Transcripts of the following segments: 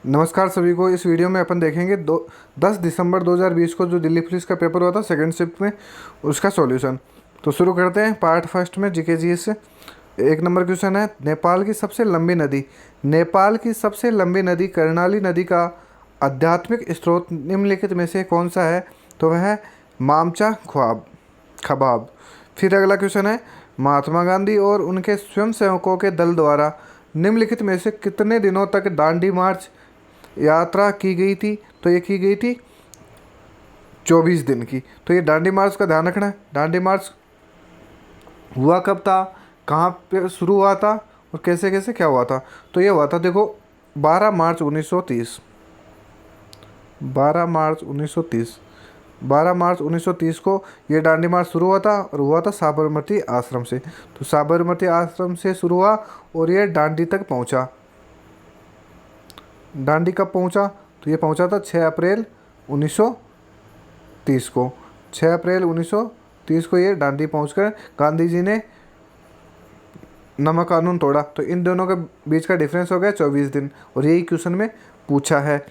नमस्कार सभी को। इस वीडियो में अपन देखेंगे 10 दिसंबर 2020 को जो दिल्ली पुलिस का पेपर हुआ था सेकंड शिफ्ट में, उसका सॉल्यूशन। तो शुरू करते हैं पार्ट फर्स्ट में जीके जीएस से। एक नंबर क्वेश्चन है, नेपाल की सबसे लंबी नदी। नेपाल की सबसे लंबी नदी कर्णाली नदी का आध्यात्मिक स्रोत निम्नलिखित में से कौन सा है? तो वह है मामचा ख्वाब खबाब। फिर अगला क्वेश्चन है, महात्मा गांधी और उनके स्वयंसेवकों के दल द्वारा निम्नलिखित में से कितने दिनों तक दांडी मार्च यात्रा की गई थी? तो ये की गई थी 24 दिन की। तो ये दांडी मार्च का ध्यान रखना है। दांडी मार्च हुआ कब था, कहाँ पे शुरू हुआ था और कैसे कैसे क्या हुआ था? तो ये हुआ था, देखो, 12 मार्च 1930। 12 मार्च 1930 12 मार्च 1930 को ये दांडी मार्च शुरू हुआ था और हुआ था साबरमती आश्रम से। तो साबरमती आश्रम से शुरू हुआ और ये दांडी तक पहुंचा। दांडी कब पहुंचा? तो ये पहुंचा था 6 अप्रैल 1930 को। 6 अप्रैल 1930 को ये दांडी पहुंचकर गांधी जी ने नमक कानून तोड़ा। तो इन दोनों के बीच का डिफरेंस हो गया 24 दिन, और यही क्वेश्चन में पूछा है।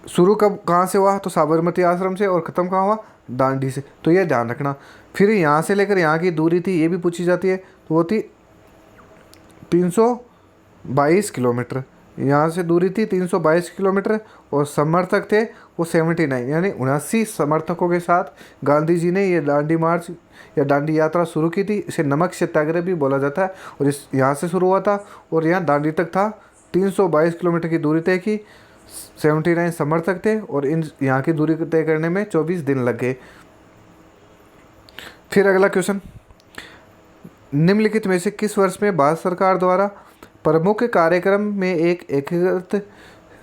शुरू कब कहाँ से हुआ? तो साबरमती आश्रम से। और ख़त्म कहाँ हुआ? दांडी से। तो ये ध्यान रखना। फिर यहाँ से लेकर यहाँ की दूरी थी, ये भी पूछी जाती है। तो वो थी 322 किलोमीटर। यहाँ से दूरी थी 322 किलोमीटर और समर्थक थे वो 79, यानी 79 समर्थकों के साथ गांधी जी ने ये दांडी मार्च या दांडी यात्रा शुरू की थी। इसे नमक सत्याग्रह भी बोला जाता है। और इस यहाँ से शुरू हुआ था और यहाँ दांडी तक था। 322 किलोमीटर की दूरी तय की, 79 समर्थक थे और इन यहाँ की दूरी तय करने में 24 दिन लग गए। फिर अगला क्वेश्चन, निम्नलिखित में से किस वर्ष में भारत सरकार द्वारा प्रमुख कार्यक्रम में एक एकीकृत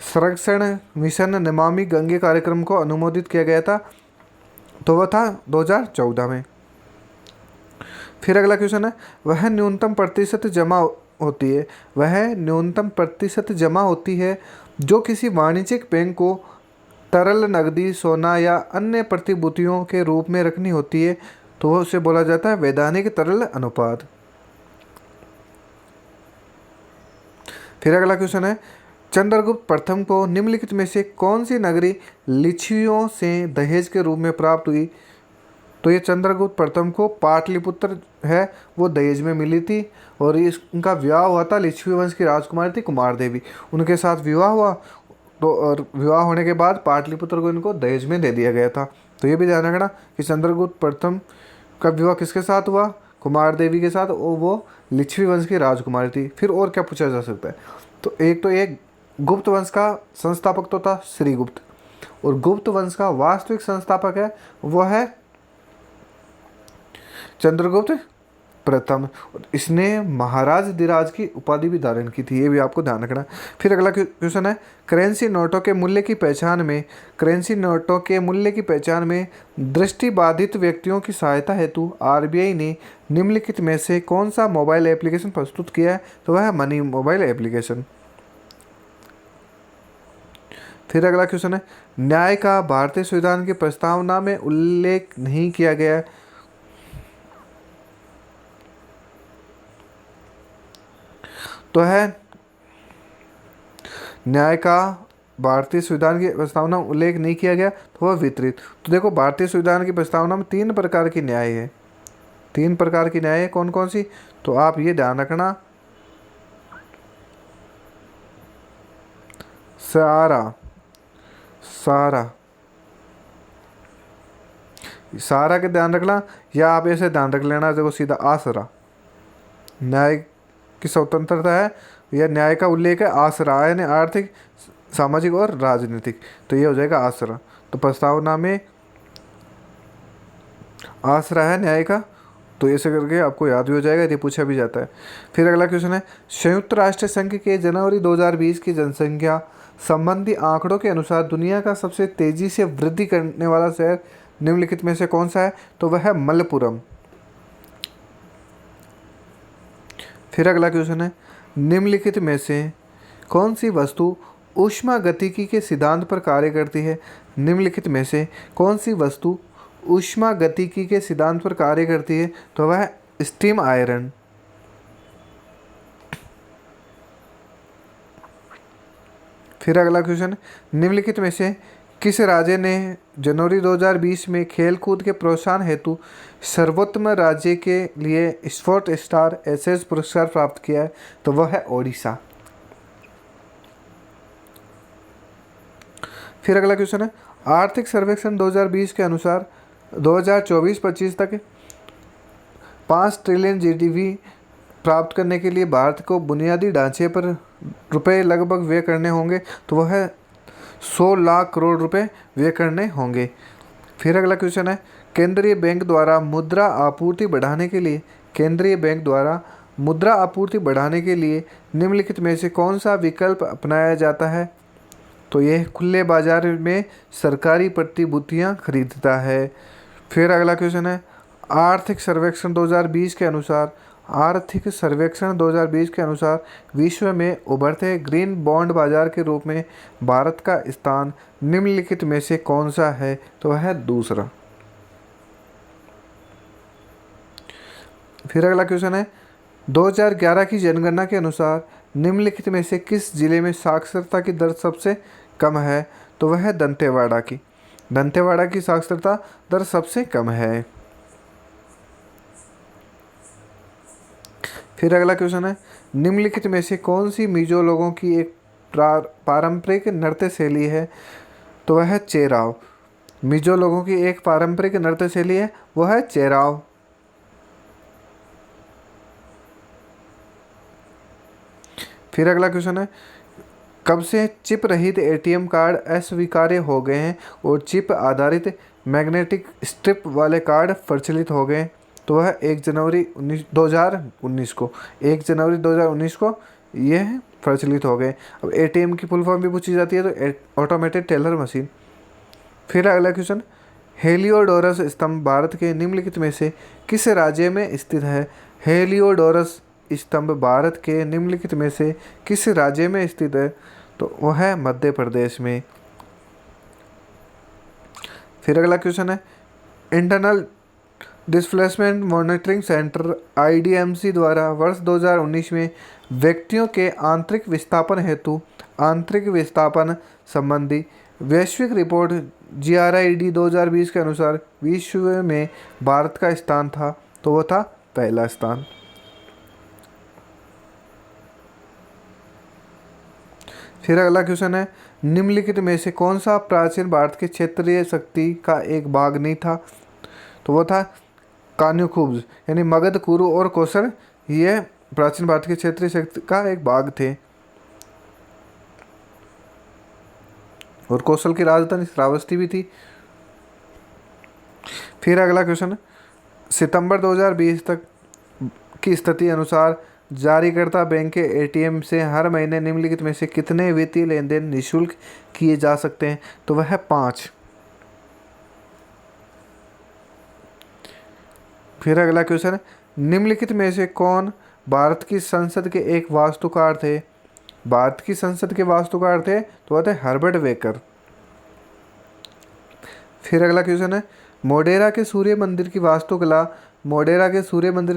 संरक्षण मिशन नमामि गंगे कार्यक्रम को अनुमोदित किया गया था? तो वह था 2014 में। फिर अगला क्वेश्चन है, वह न्यूनतम प्रतिशत जमा होती है। वह न्यूनतम प्रतिशत जमा होती है जो किसी वाणिज्यिक बैंक को तरल नकदी, सोना या अन्य प्रतिभूतियों के रूप में रखनी होती है। तो उसे बोला जाता है वैधानिक तरल अनुपात। फिर अगला क्वेश्चन है, चंद्रगुप्त प्रथम को निम्नलिखित में से कौन सी नगरी लिच्छवियों से दहेज के रूप में प्राप्त हुई? तो ये चंद्रगुप्त प्रथम को पाटलिपुत्र है वो दहेज में मिली थी और इनका विवाह हुआ था लिच्छवी वंश की राजकुमारी थी कुमार देवी, उनके साथ विवाह हुआ। तो और विवाह होने के बाद पाटलिपुत्र को इनको दहेज में दे दिया गया था। तो ये भी ध्यान रखना कि चंद्रगुप्त प्रथम का विवाह किसके साथ हुआ? कुमार देवी के साथ, और वो लिच्छवी वंश की राजकुमारी थी। फिर और क्या पूछा जा सकता है? तो एक गुप्त वंश का संस्थापक तो था श्रीगुप्त, और गुप्त वंश का वास्तविक संस्थापक है वो है चंद्रगुप्त प्रथम। और इसने महाराज धीराज की उपाधि भी धारण की थी, ये भी आपको ध्यान रखना। फिर अगला क्वेश्चन है, करेंसी नोटों के मूल्य की पहचान में दृष्टिबाधित व्यक्तियों की सहायता हेतु आरबीआई ने निम्नलिखित में से कौन सा मोबाइल एप्लीकेशन प्रस्तुत किया है? तो वह है मनी मोबाइल एप्लीकेशन। फिर अगला क्वेश्चन है, न्याय का भारतीय संविधान की प्रस्तावना में उल्लेख नहीं किया गया है। तो है न्याय का भारतीय संविधान की प्रस्तावना में उल्लेख नहीं किया गया, तो वह वितरित। तो देखो, भारतीय संविधान की प्रस्तावना में 3 प्रकार की न्याय है। 3 प्रकार की न्याय है, कौन कौन सी? तो आप ये ध्यान रखना, सारा के ध्यान रखना, या आप ऐसे ध्यान रख लेना, देखो सीधा आसरा। न्याय की स्वतंत्रता है या न्याय का उल्लेख है आसरा, यानी आर्थिक, सामाजिक और राजनीतिक। तो ये हो जाएगा आसरा। तो प्रस्तावना में आसरा है न्याय का, तो ऐसे करके आपको याद भी हो जाएगा, ये पूछा भी जाता है। फिर अगला क्वेश्चन है, संयुक्त राष्ट्र संघ के जनवरी 2020 की जनसंख्या संबंधी आंकड़ों के अनुसार दुनिया का सबसे तेजी से वृद्धि करने वाला शहर निम्नलिखित में से कौन सा है? तो वह है मलप्पुरम। फिर अगला क्वेश्चन है, निम्नलिखित में से कौन सी वस्तु ऊष्मागतिकी के सिद्धांत पर कार्य करती है? निम्नलिखित में से कौन सी वस्तु ऊष्मागतिकी के सिद्धांत पर कार्य करती है? तो वह स्टीम आयरन। फिर अगला क्वेश्चन, निम्नलिखित में से किस राज्य ने जनवरी 2020 में खेल कूद के प्रोत्साहन हेतु सर्वोत्तम राज्य के लिए स्पोर्ट स्टार एसएस पुरस्कार प्राप्त किया है? तो वह है ओडिशा। फिर अगला क्वेश्चन है, आर्थिक सर्वेक्षण 2020 के अनुसार 2024-25 तक 5 ट्रिलियन जीडीपी प्राप्त करने के लिए भारत को बुनियादी ढांचे पर रुपए लगभग व्यय करने होंगे। तो वह 100 लाख करोड़ रुपए व्यय करने होंगे। फिर अगला क्वेश्चन है, केंद्रीय बैंक द्वारा मुद्रा आपूर्ति बढ़ाने के लिए निम्नलिखित में से कौन सा विकल्प अपनाया जाता है? तो यह खुले बाजार में सरकारी प्रतिभूतियां खरीदता है। फिर अगला क्वेश्चन है, आर्थिक सर्वेक्षण 2020 के अनुसार विश्व में उभरते ग्रीन बॉन्ड बाजार के रूप में भारत का स्थान निम्नलिखित में से कौन सा है? तो वह है दूसरा। फिर अगला क्वेश्चन है, 2011 की जनगणना के अनुसार निम्नलिखित में से किस जिले में साक्षरता की दर सबसे कम है? तो वह है दंतेवाड़ा की साक्षरता दर सबसे कम है। फिर अगला क्वेश्चन है, निम्नलिखित में से कौन सी मिजो लोगों की एक पारंपरिक नृत्य शैली है? तो वह है चेराव। मिजो लोगों की एक पारंपरिक नृत्य शैली है, वह है चेराव। फिर अगला क्वेश्चन है, कब से चिप रहित एटीएम कार्ड अस्वीकार्य हो गए हैं और चिप आधारित मैग्नेटिक स्ट्रिप वाले कार्ड प्रचलित हो गए? तो वह 1 जनवरी 2019 को यह प्रचलित हो गए। अब एटीएम की फुल फॉर्म भी पूछी जाती है, तो ऑटोमेटेड टेलर मशीन। फिर अगला क्वेश्चन, हेलियोडोरस स्तंभ भारत के निम्नलिखित में से किस राज्य में स्थित है? हेलियोडोरस स्तंभ भारत के निम्नलिखित में से किस राज्य में स्थित है? तो वह है मध्य प्रदेश में। फिर अगला क्वेश्चन है, इंटरनल डिस्प्लेसमेंट मॉनिटरिंग सेंटर आईडीएमसी द्वारा वर्ष 2019 में व्यक्तियों के आंतरिक विस्थापन संबंधी वैश्विक रिपोर्ट GRID 2020 के अनुसार विश्व में भारत का स्थान था? तो वो था पहला स्थान। फिर अगला क्वेश्चन है, निम्नलिखित में से कौन सा प्राचीन भारत के क्षेत्रीय शक्ति का एक भाग नहीं था? तो वो था कान्युकुब्ज, यानी मगध, कुरु और कौशल ये प्राचीन भारत के क्षेत्रीय शक्ति का एक भाग थे। और कौशल की राजधानी श्रावस्ती भी थी। फिर अगला क्वेश्चन, सितंबर 2020 तक की स्थिति अनुसार जारीकर्ता बैंक के एटीएम से हर महीने निम्नलिखित में से कितने वित्तीय लेन देन निःशुल्क किए जा सकते हैं? तो वह है 5। फिर अगला क्वेश्चन है, निम्नलिखित में से कौन भारत की संसद के एक वास्तुकार थे? भारत की संसद के वास्तुकार थे तो वह थे हर्बर्ट वेकर। फिर अगला क्वेश्चन है, मोढेरा के सूर्य मंदिर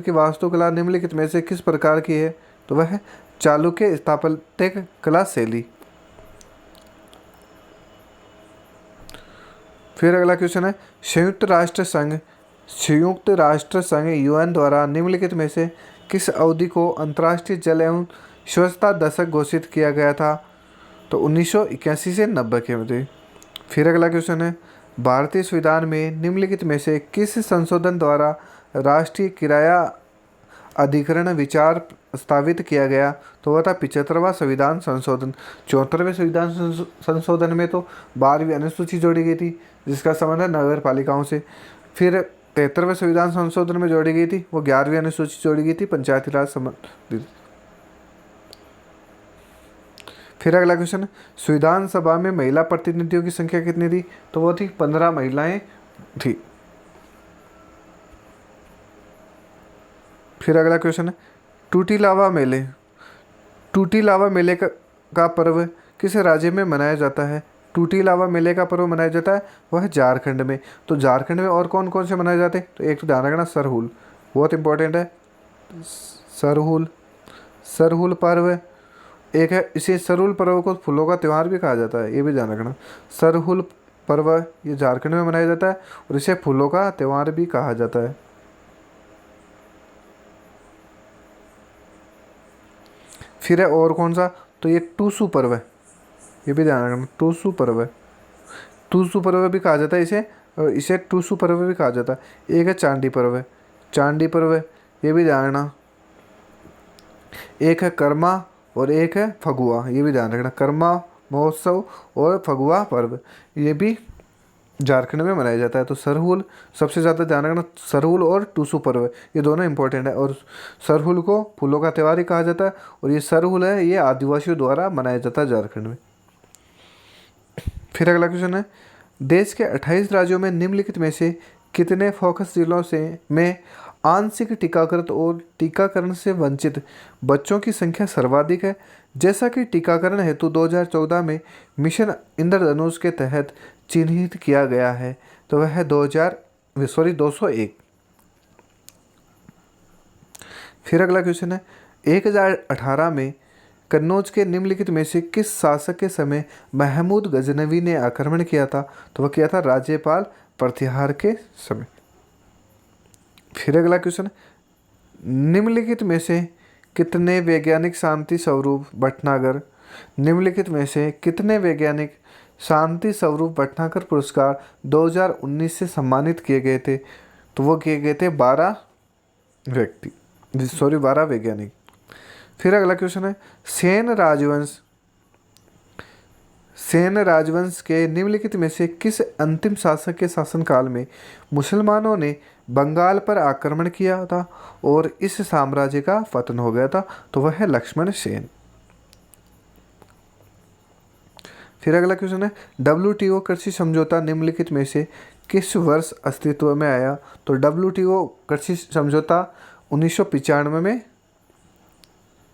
की वास्तुकला निम्नलिखित में से किस प्रकार की है? तो वह है चालुक्य स्थापत्य कला शैली। फिर अगला क्वेश्चन है, संयुक्त राष्ट्र संघ UN द्वारा निम्नलिखित में से किस अवधि को अंतर्राष्ट्रीय जल एवं स्वच्छता दशक घोषित किया गया था? तो 1981 से 90 के मध्य। फिर अगला क्वेश्चन है, भारतीय संविधान में निम्नलिखित में से किस संशोधन द्वारा राष्ट्रीय किराया अधिकरण विचार प्रस्तावित किया गया? तो वह था 75वां संविधान संशोधन। 74वें संविधान संशोधन में तो 12वीं अनुसूची जोड़ी गई थी जिसका संबंध है नगर पालिकाओं से। फिर 73वें संविधान संशोधन में जोड़ी गई थी, वो 11वीं अनुसूची जोड़ी गई थी पंचायती राज संबंधित। फिर अगला क्वेश्चन, संविधान सभा में महिला प्रतिनिधियों की संख्या कितनी थी? तो वो थी 15 महिलाएं थी। फिर अगला क्वेश्चन है, टूटी लावा मेले का पर्व किस राज्य में मनाया जाता है? टूटी लावा मेले का पर्व मनाया जाता है वह है झारखंड में। तो झारखंड में और कौन कौन से मनाए जाते हैं? तो एक तो ध्यान रखना सरहुल, बहुत इंपॉर्टेंट है। सरहुल पर्व एक है, इसे सरहुल पर्व को फूलों का त्यौहार भी कहा जाता है, ये भी ध्यान रखना। सरहुल पर्व ये झारखंड में मनाया जाता है और इसे फूलों का त्यौहार भी कहा जाता है। फिर है और कौन सा, तो ये टूसू पर्व है, ये भी ध्यान रखना, टूसू पर्व है। टूसू पर्व भी कहा जाता है इसे, और इसे टूसू पर्व भी कहा जाता है। एक है चांदी पर्व है, चांदी पर्व है, ये भी ध्यान रखना। एक है कर्मा और एक है फगुआ, ये भी ध्यान रखना। कर्मा महोत्सव और फगुआ पर्व ये भी झारखंड में मनाया जाता है। तो सरहुल सबसे ज़्यादा ध्यान रखना, सरहुल और टूसू पर्व ये दोनों इंपॉर्टेंट है। और सरहुल को फूलों का त्यौहार ही कहा जाता है, और ये सरहुल है ये आदिवासियों द्वारा मनाया जाता है झारखंड में। फिर अगला क्वेश्चन है, देश के 28 राज्यों में निम्नलिखित में से कितने फोकस जिलों से में आंशिक टीकाकृत और टीकाकरण से वंचित बच्चों की संख्या सर्वाधिक है? जैसा कि टीकाकरण हेतु 2014 में मिशन इंद्रधनुष के तहत चिन्हित किया गया है, तो वह है 201। फिर अगला क्वेश्चन है, 1018 में कन्नौज के निम्नलिखित में से किस शासक के समय महमूद गजनवी ने आक्रमण किया था? तो वह किया था राज्यपाल प्रतिहार के समय। फिर अगला क्वेश्चन, निम्नलिखित में से कितने वैज्ञानिक शांति स्वरूप भटनागर निम्नलिखित में से कितने वैज्ञानिक शांति स्वरूप भटनागर पुरस्कार 2019 से सम्मानित किए गए थे? तो वो किए गए थे 12 वैज्ञानिक। फिर अगला क्वेश्चन है, सेन राजवंश के निम्नलिखित में से किस अंतिम शासक के शासनकाल में मुसलमानों ने बंगाल पर आक्रमण किया था और इस साम्राज्य का पतन हो गया था? तो वह है लक्ष्मण सेन। फिर अगला क्वेश्चन है, WTO कृषि समझौता निम्नलिखित में से किस वर्ष अस्तित्व में आया? तो WTO कृषि समझौता 1995 में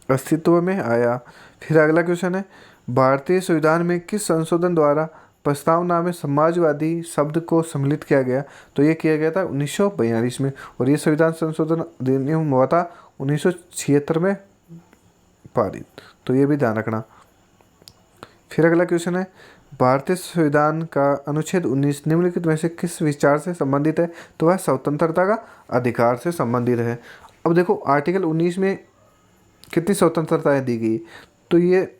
अस्तित्व में आया। फिर अगला क्वेश्चन है, भारतीय संविधान में किस संशोधन द्वारा प्रस्तावना में समाजवादी शब्द को सम्मिलित किया गया? तो ये किया गया था 1942 में, और ये संविधान संशोधन अधिनियम हुआ था 1976 में पारित, तो ये भी ध्यान रखना। फिर अगला क्वेश्चन है, भारतीय संविधान का अनुच्छेद 19 निम्नलिखित में से किस विचार से संबंधित है? तो वह स्वतंत्रता का अधिकार से संबंधित है। अब देखो आर्टिकल 19 में कितनी स्वतंत्रताएं दी गई, तो ये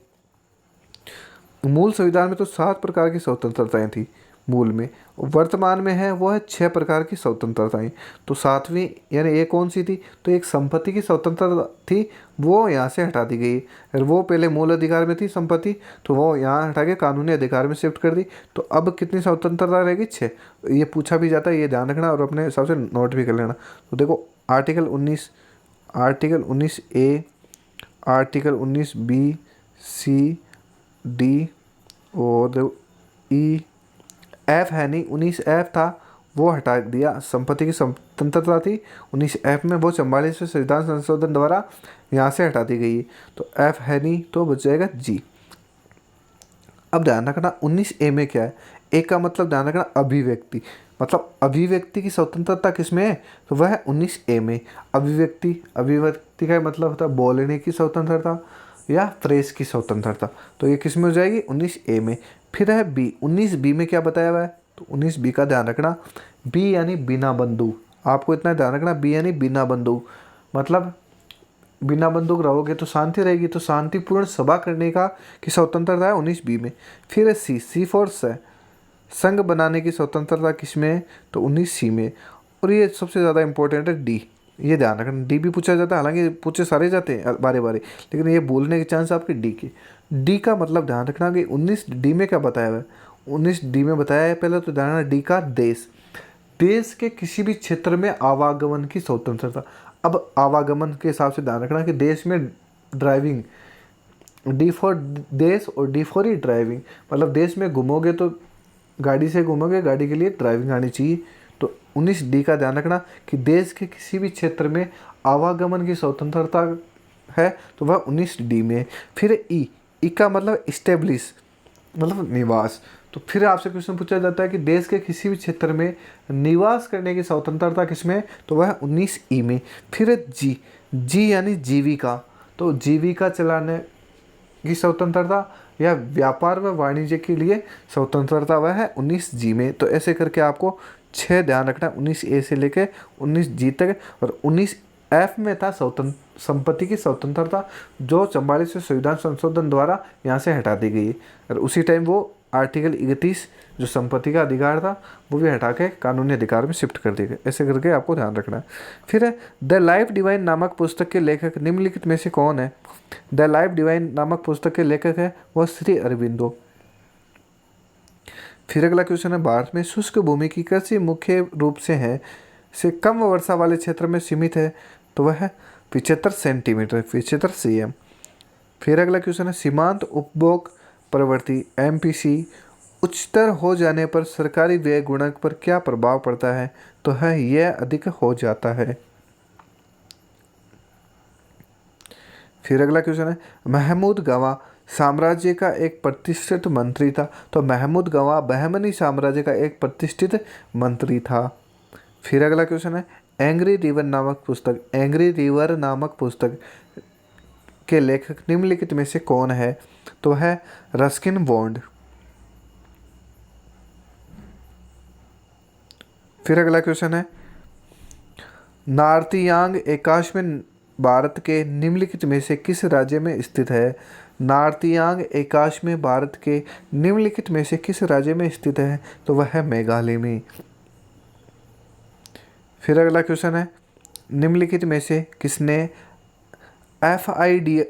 मूल संविधान में तो 7 प्रकार की स्वतंत्रताएं थी मूल में, वर्तमान में है वो है 6 प्रकार की स्वतंत्रताएं। तो 7वीं यानी ये कौन सी थी? तो एक संपत्ति की स्वतंत्रता थी, वो यहाँ से हटा दी गई। और वो पहले मूल अधिकार में थी संपत्ति, तो वो यहाँ हटा के कानूनी अधिकार में शिफ्ट कर दी। तो अब कितनी स्वतंत्रता रहेगी? 6। ये पूछा भी जाता है, ये ध्यान रखना और अपने हिसाब से नोट भी कर लेना। तो देखो article 19 A, article 19 B, C, D और E, F है नहीं, 19F था वो हटा दिया, संपत्ति की स्वतंत्रता थी 19F में, वो 44वें संविधान संशोधन द्वारा यहाँ से हटा दी गई। तो F है नहीं तो बच जाएगा G। अब ध्यान रखना 19A में क्या है? A का मतलब ध्यान रखना अभिव्यक्ति, मतलब अभिव्यक्ति की स्वतंत्रता किसमें है? तो वह है 19A में। अभिव्यक्ति का मतलब होता है बोलने की स्वतंत्रता या प्रेस की स्वतंत्रता, तो ये किस में हो जाएगी? 19A में। फिर है B, 19B में क्या बताया हुआ है? तो 19B का ध्यान रखना, B यानी बिना बंदूक, आपको इतना ध्यान रखना, B यानी बिना बंदूक, मतलब बिना बंदूक रहोगे तो शांति रहेगी, तो शांतिपूर्ण सभा करने का की स्वतंत्रता है 19B में। फिर है C फॉर संघ बनाने की स्वतंत्रता किसमें है? तो 19C में। और ये सबसे ज़्यादा इंपॉर्टेंट है D, ये ध्यान रखना, डी भी पूछा जाता है, हालांकि पूछे सारे जाते हैं बारे बारे, लेकिन ये बोलने के चांस आपके डी के। डी का मतलब ध्यान रखना कि 19D में क्या बताया हुआ है? 19D में बताया है पहले तो ध्यान रखना, डी का देश के किसी भी क्षेत्र में आवागमन की स्वतंत्रता। अब आवागमन के हिसाब से ध्यान रखना कि देश में ड्राइविंग, डी फॉर देश और डी फॉर ही ड्राइविंग, मतलब देश में घूमोगे तो गाड़ी से घूमोगे, गाड़ी के लिए ड्राइविंग आनी चाहिए। तो 19D का ध्यान रखना कि देश के किसी भी क्षेत्र में आवागमन की स्वतंत्रता है, तो वह 19D में। फिर ई का मतलब इस्टेब्लिश, मतलब निवास। तो फिर आपसे क्वेश्चन पूछा जाता है कि देश के किसी भी क्षेत्र में निवास करने की स्वतंत्रता किसमें? तो वह 19E में। फिर जी यानी जीविका, तो जीविका चलाने की स्वतंत्रता या व्यापार व वाणिज्य के लिए स्वतंत्रता वह है 19 जी में। तो ऐसे करके आपको 6 ध्यान रखना है, 19 ए से लेकर 19 जी तक। और 19 एफ में था स्वतंत्र संपत्ति की स्वतंत्रता, जो 44वें संविधान संशोधन द्वारा यहाँ से हटा दी गई। और उसी टाइम वो आर्टिकल 31 जो संपत्ति का अधिकार था वो भी हटा के कानूनी अधिकार में शिफ्ट कर दिए गए। ऐसे करके आपको ध्यान रखना है। फिर है द लाइफ डिवाइन नामक पुस्तक के लेखक निम्नलिखित में से कौन है? द लाइफ डिवाइन नामक पुस्तक के लेखक है वह श्री अरविंदो। फिर अगला क्वेश्चन है, भारत में शुष्क भूमि की कृषि मुख्य रूप से कम वर्षा वाले क्षेत्र में सीमित है, तो वह है 75 सेंटीमीटर, 75 cm। फिर अगला क्वेश्चन है, सीमांत उपभोग प्रवृत्ति MPC उच्चतर हो जाने पर सरकारी व्यय गुणक पर क्या प्रभाव पड़ता है? तो है यह अधिक हो जाता है। फिर अगला क्वेश्चन है, महमूद गवाह साम्राज्य का एक प्रतिष्ठित मंत्री था। तो महमूद गवाह बहमनी साम्राज्य का एक प्रतिष्ठित मंत्री था। फिर अगला क्वेश्चन है, एंग्री रिवर नामक पुस्तक के लेखक निम्नलिखित में से कौन है? तो है रस्किन बॉन्ड। फिर अगला क्वेश्चन है, नार्तियांग एकाश्म भारत के निम्नलिखित में से किस राज्य में स्थित है? नार्तियांग एकाश्म भारत के निम्नलिखित में से किस राज्य में स्थित है? तो वह है मेघालय में। फिर अगला क्वेश्चन है, निम्नलिखित में से किसने FIDE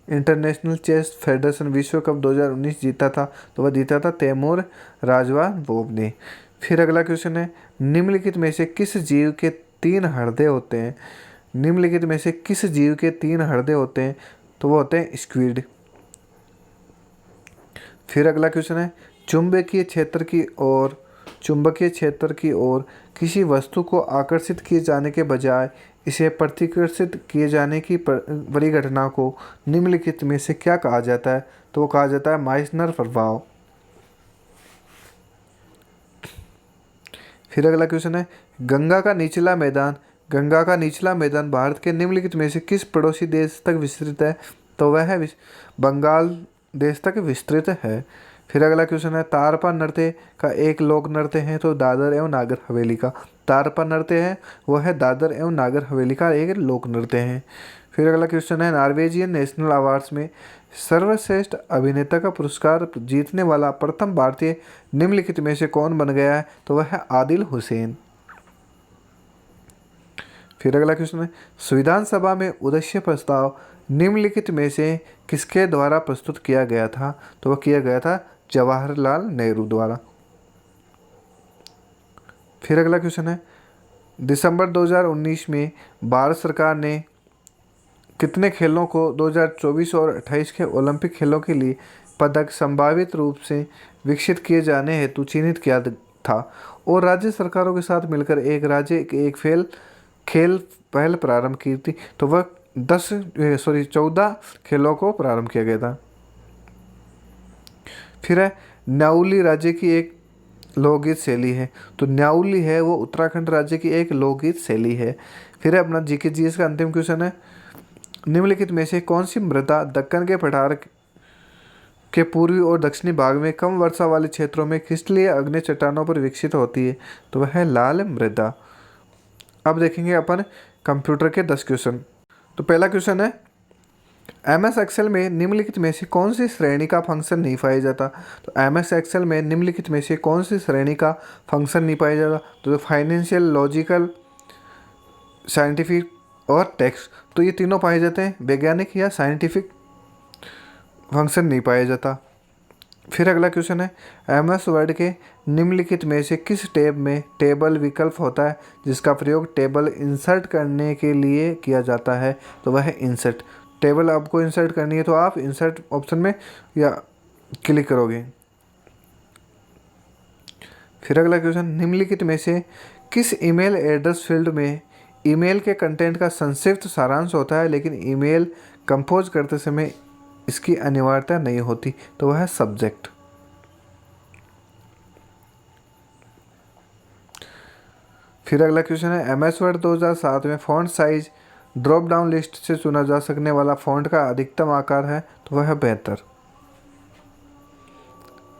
इंटरनेशनल चेस फेडरेशन विश्व कप 2019 जीता था? तो वह जीता था तैमूर राजवानवोव ने। फिर अगला क्वेश्चन है, निम्नलिखित में से किस जीव के 3 हृदय होते हैं? निम्नलिखित में से किस जीव के 3 हृदय होते हैं? तो वो होते हैं स्क्विड। फिर अगला क्वेश्चन है, चुंबकीय क्षेत्र की ओर किसी वस्तु को आकर्षित किए जाने के बजाय इसे प्रतिकर्षित किए जाने की परिघटना को निम्नलिखित में से क्या कहा जाता है? तो वो कहा जाता है माइसनर प्रभाव। फिर अगला क्वेश्चन है, गंगा का निचला मैदान भारत के निम्नलिखित में से किस पड़ोसी देश तक विस्तृत है? तो वह है बंगाल देश तक विस्तृत है। फिर अगला क्वेश्चन है, तारपा नृत्य का एक लोक नृत्य है तो दादर एवं नागर हवेली का। तारपा नृत्य है वह है दादर एवं नागर हवेली का एक लोक नृत्य है। फिर अगला क्वेश्चन है, नॉर्वेजियन नेशनल अवार्ड्स में सर्वश्रेष्ठ अभिनेता का पुरस्कार जीतने वाला प्रथम भारतीय निम्नलिखित में से कौन बन गया है? तो वह है आदिल हुसैन। फिर अगला क्वेश्चन है, संविधान सभा में उद्देश्य प्रस्ताव निम्नलिखित में से किसके द्वारा प्रस्तुत किया गया था? तो वह किया गया था जवाहरलाल नेहरू द्वारा। फिर अगला क्वेश्चन है, दिसंबर 2019 में भारत सरकार ने कितने खेलों को 2024 और 28 के ओलंपिक खेलों के लिए पदक संभावित रूप से विकसित किए जाने हेतु चिन्हित किया था और राज्य सरकारों के साथ मिलकर एक राज्य एक खेल पहल प्रारंभ की थी? तो वह 14 खेलों को प्रारंभ किया गया था। फिर है, न्याउली राज्य की एक लोकगीत शैली है। तो न्याउली है वो उत्तराखंड राज्य की एक लोकगीत शैली है। फिर है अपना GS का अंतिम क्वेश्चन है, निम्नलिखित में से कौन सी मृदा दक्कन के पठार के पूर्वी और दक्षिणी भाग में कम वर्षा वाले क्षेत्रों में क्रिस्टलीय अग्नि चट्टानों पर विकसित होती है? तो वह है लाल मृदा। अब देखेंगे अपन कंप्यूटर के 10 क्वेश्चन। तो पहला क्वेश्चन है, MS एक्सेल में निम्नलिखित में से कौन सी श्रेणी का फंक्शन नहीं पाया जाता? तो MS एक्सेल में निम्नलिखित में से कौन सी श्रेणी का फंक्शन नहीं पाया जाता? तो फाइनेंशियल, लॉजिकल, साइंटिफिक और टेक्स्ट, तो ये तीनों पाए जाते हैं। वैज्ञानिक या साइंटिफिक फंक्शन नहीं पाया जाता। फिर अगला क्वेश्चन है, MS वर्ड के निम्नलिखित में से किस टैब में टेबल विकल्प होता है जिसका प्रयोग टेबल इंसर्ट करने के लिए किया जाता है? तो वह है इंसर्ट। टेबल आपको इंसर्ट करनी है तो आप इंसर्ट ऑप्शन में या क्लिक करोगे। फिर अगला क्वेश्चन, निम्नलिखित में से किस ईमेल एड्रेस फील्ड में ईमेल के कंटेंट का संक्षिप्त सारांश होता है लेकिन ईमेल कंपोज करते समय इसकी अनिवार्यता नहीं होती? तो वह है सब्जेक्ट। फिर अगला क्वेश्चन है, MS वर्ड 2007 में font size drop down list से चुना जा सकने वाला फॉन्ट का अधिकतम आकार है? तो वह है 72।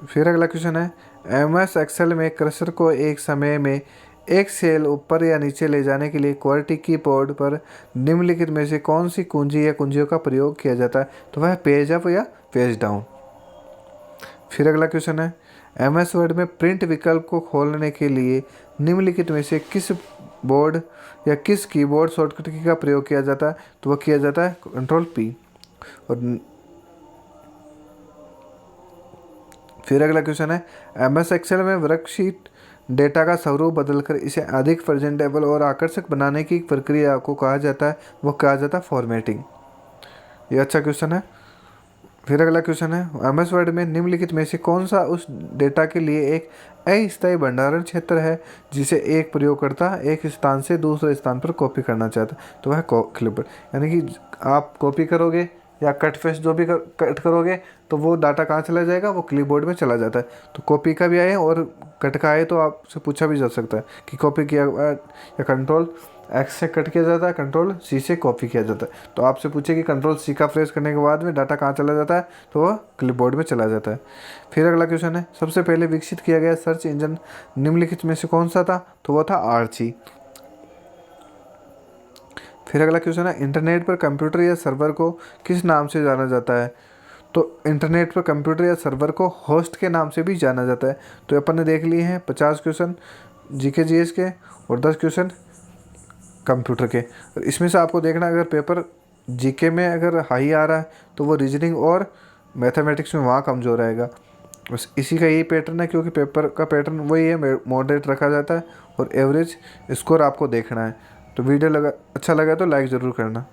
फिर अगला क्वेश्चन है, एमएस एक्सेल में कर्सर को एक समय में एक सेल ऊपर या नीचे ले जाने के लिए क्वाड्रेटिक कीबोर्ड पर निम्नलिखित में से कौन सी कुंजी या कुंजियों का प्रयोग किया जाता है? तो वह पेज अप या पेज डाउन। फिर अगला क्वेश्चन है, एमएस वर्ड में प्रिंट विकल्प को खोलने के लिए निम्नलिखित में से किस बोर्ड या किस कीबोर्ड शॉर्टकट की का प्रयोग किया जाता है? तो वह किया जाता है कंट्रोल पी। और फिर अगला क्वेश्चन है, एमएस एक्सेल में वर्कशीट डेटा का स्वरूप बदलकर इसे अधिक प्रेजेंटेबल और आकर्षक बनाने की प्रक्रिया को कहा जाता है, वो कहा जाता है फॉर्मेटिंग। ये अच्छा क्वेश्चन है। फिर अगला क्वेश्चन है, एमएस वर्ड में निम्नलिखित में से कौन सा उस डेटा के लिए एक अस्थायी भंडारण क्षेत्र है जिसे एक प्रयोगकर्ता एक स्थान से दूसरे स्थान पर कॉपी करना चाहता है? तो वह क्लिपर, यानी कि आप कॉपी करोगे या कट पेस्ट जो भी कट करोगे तो वो डाटा कहाँ चला जाएगा? वो क्लिपबोर्ड में चला जाता है। तो कॉपी का भी आए और कट का आए तो आपसे पूछा भी जा सकता है कि कॉपी किया या कंट्रोल एक्स से कट किया जाता है, कंट्रोल सी से कॉपी किया जाता है। तो आपसे पूछे कि कंट्रोल सी का प्रेस करने के बाद में डाटा कहाँ चला जाता है? तो वह क्लिपबोर्ड में चला जाता है। फिर अगला क्वेश्चन है, सबसे पहले विकसित किया गया सर्च इंजन निम्नलिखित में से कौन सा था? तो वह था आर्ची। फिर अगला क्वेश्चन है, इंटरनेट पर कंप्यूटर या सर्वर को किस नाम से जाना जाता है? तो इंटरनेट पर कंप्यूटर या सर्वर को होस्ट के नाम से भी जाना जाता है। तो अपन ने देख लिए हैं 50 क्वेश्चन जीके जीएस के और 10 क्वेश्चन कंप्यूटर के। और इसमें से आपको देखना, अगर पेपर जीके में अगर हाई आ रहा है तो वो रीजनिंग और मैथमेटिक्स में वहाँ कमज़ोर आएगा। बस इसी का यही पैटर्न है, क्योंकि पेपर का पैटर्न वही है, मॉडरेट रखा जाता है और एवरेज स्कोर आपको देखना है। तो वीडियो अच्छा लगा तो लाइक ज़रूर करना।